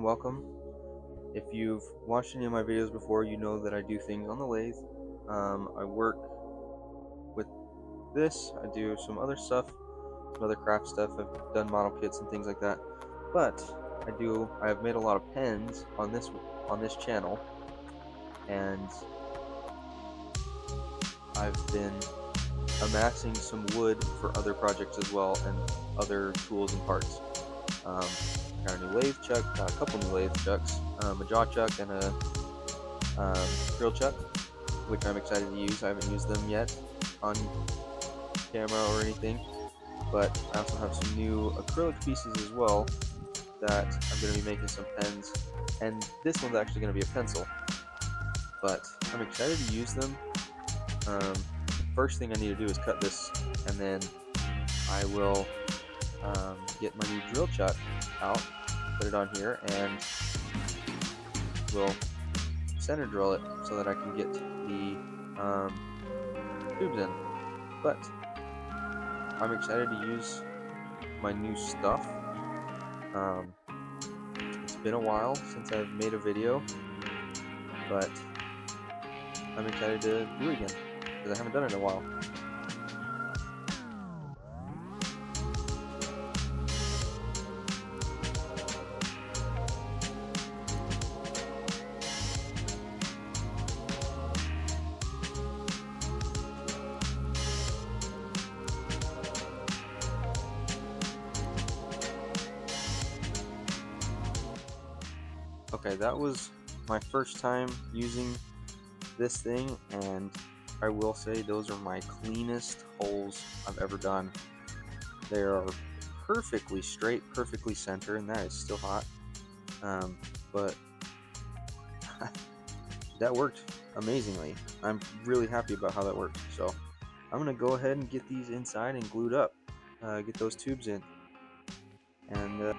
and welcome. If you've watched any of my videos before, you know that I do things on the lathe. I work with this, I do some other stuff, some other craft stuff. I've done model kits and things like that. But I have made a lot of pens on this channel, and I've been amassing some wood for other projects as well, and other tools and parts. Got a new lathe chuck, got a couple new lathe chucks, a jaw chuck and a drill chuck, which I'm excited to use. I haven't used them yet on camera or anything, but I also have some new acrylic pieces as well that I'm going to be making some pens, and this one's actually going to be a pencil, but I'm excited to use them. First thing I need to do is cut this, and then I will get my new drill chuck out, put it on here, and we'll center drill it so that I can get the tubes in. But I'm excited to use my new stuff. It's been a while since I've made a video, but I'm excited to do it again because I haven't done it in a while. Okay, that was my first time using this thing, and I will say those are my cleanest holes I've ever done. They are perfectly straight, perfectly center, and that is still hot. But that worked amazingly. I'm really happy about how that worked. So I'm gonna go ahead and get these inside and glued up, get those tubes in, and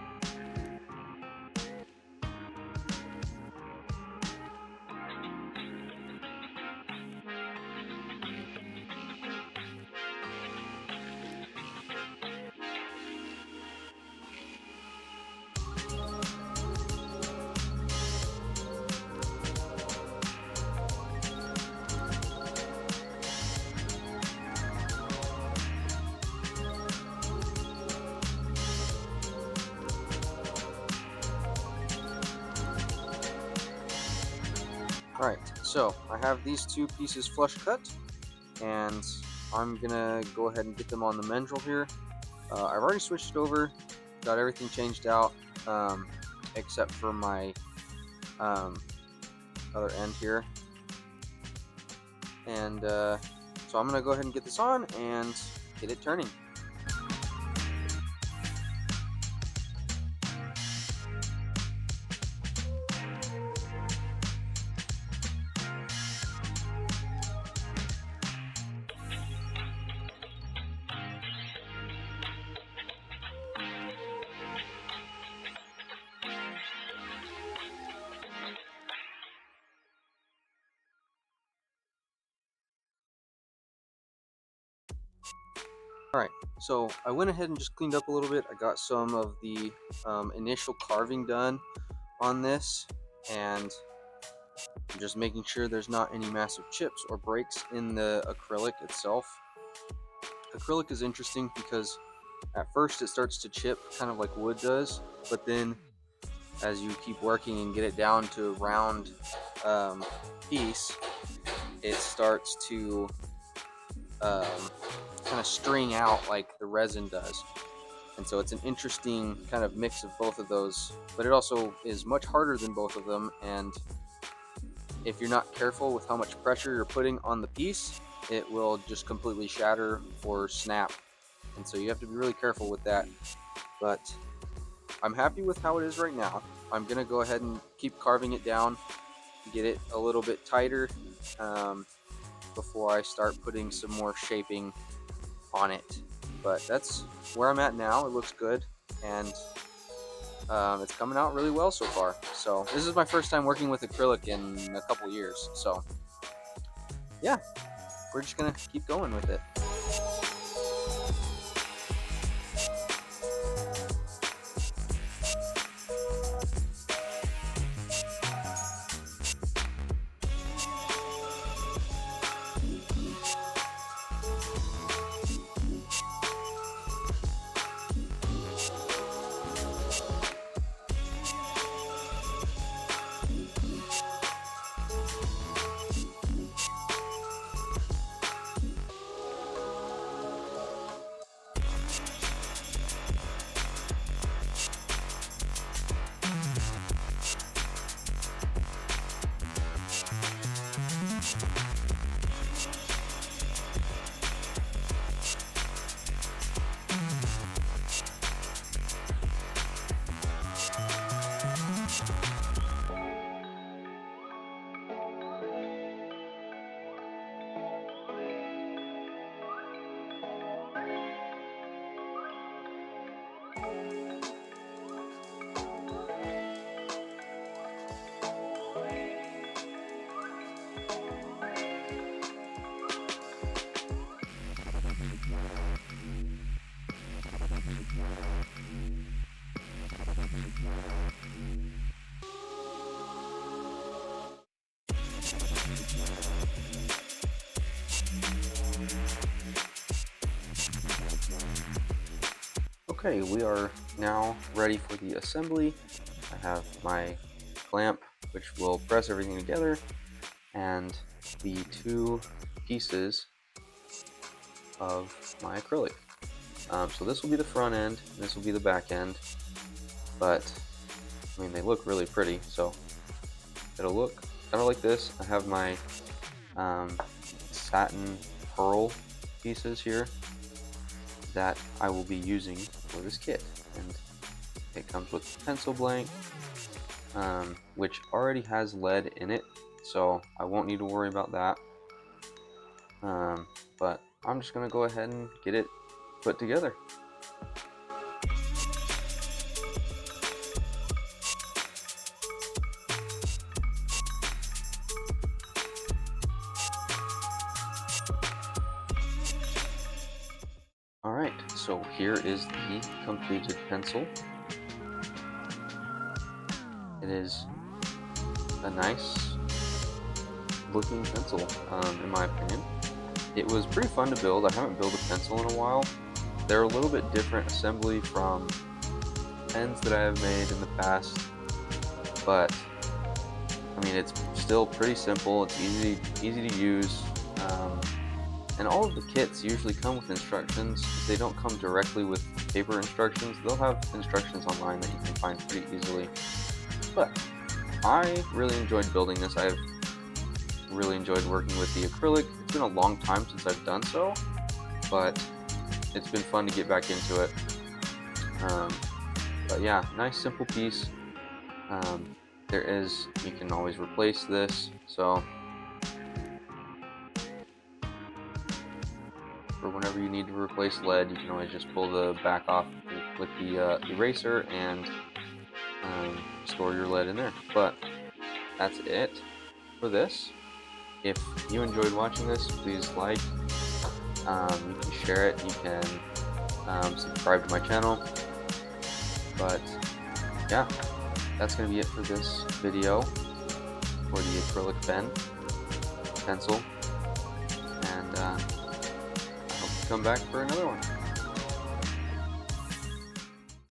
Alright, so I have these two pieces flush cut, and I'm gonna go ahead and get them on the mandrel here. I've already switched over, got everything changed out, except for my other end here. And so I'm gonna go ahead and get this on and get it turning. Alright, so I went ahead and just cleaned up a little bit. I got some of the initial carving done on this, and I'm just making sure there's not any massive chips or breaks in the acrylic itself. Acrylic is interesting because at first it starts to chip kind of like wood does, but then as you keep working and get it down to a round piece, it starts to kind of string out like the resin does. And so it's an interesting kind of mix of both of those, but it also is much harder than both of them, and if you're not careful with how much pressure you're putting on the piece, it will just completely shatter or snap, and so you have to be really careful with that. But I'm happy with how it is right now. I'm gonna go ahead and keep carving it down, get it a little bit tighter before I start putting some more shaping on it. But that's where I'm at now. It looks good, and it's coming out really well so far. So this is my first time working with acrylic in a couple years, so yeah, we're just gonna keep going with it. Okay, we are now ready for the assembly. I have my clamp, which will press everything together, and the two pieces of my acrylic. So this will be the front end, and this will be the back end, but I mean, they look really pretty, so it'll look kind of like this. I have my satin pearl pieces here that I will be using for this kit, and it comes with pencil blank, which already has lead in it, so I won't need to worry about that. But I'm just gonna go ahead and get it put together. Alright, so here is the completed pencil. It is a nice looking pencil, in my opinion. It was pretty fun to build. I haven't built a pencil in a while. They're a little bit different assembly from pens that I have made in the past, but I mean, it's still pretty simple. It's easy to use. And all of the kits usually come with instructions. If they don't come directly with paper instructions, they'll have instructions online that you can find pretty easily. But I really enjoyed building this. I've really enjoyed working with the acrylic. It's been a long time since I've done so, but it's been fun to get back into it. But yeah, nice simple piece. You can always replace this, so for whenever you need to replace lead, you can always just pull the back off with the eraser and store your lead in there. But that's it for this. If you enjoyed watching this, please like, you can share it, you can subscribe to my channel. But yeah, that's going to be it for this video for the acrylic pencil, and I hope you come back for another one.